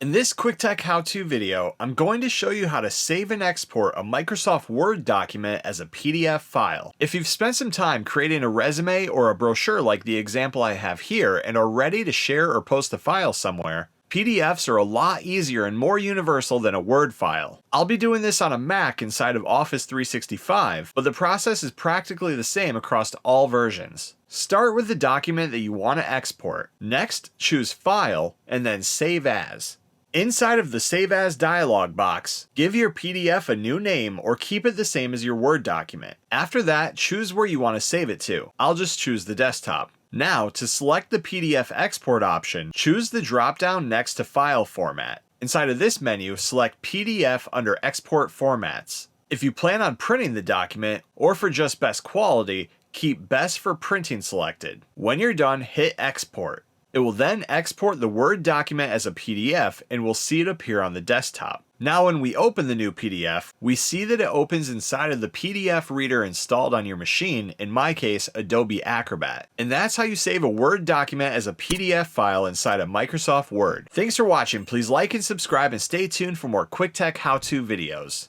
In this quick tech how-to video, I'm going to show you how to save and export a Microsoft Word document as a PDF file. If you've spent some time creating a resume or a brochure like the example I have here and are ready to share or post the file somewhere, PDFs are a lot easier and more universal than a Word file. I'll be doing this on a Mac inside of Office 365, but the process is practically the same across all versions. Start with the document that you want to export. Next, choose File, and then Save As. Inside of the Save As dialog box, give your PDF a new name or keep it the same as your Word document. After that, choose where you want to save it to. I'll just choose the desktop. Now, to select the PDF export option, choose the drop-down next to File Format. Inside of this menu, select PDF under Export Formats. If you plan on printing the document, or for just best quality, keep Best for Printing selected. When you're done, hit Export. It will then export the Word document as a PDF and we'll see it appear on the desktop. Now when we open the new PDF, we see that it opens inside of the PDF reader installed on your machine, in my case Adobe Acrobat. And that's how you save a Word document as a PDF file inside of Microsoft Word. Thanks for watching, please like and subscribe and stay tuned for more quick tech how-to videos.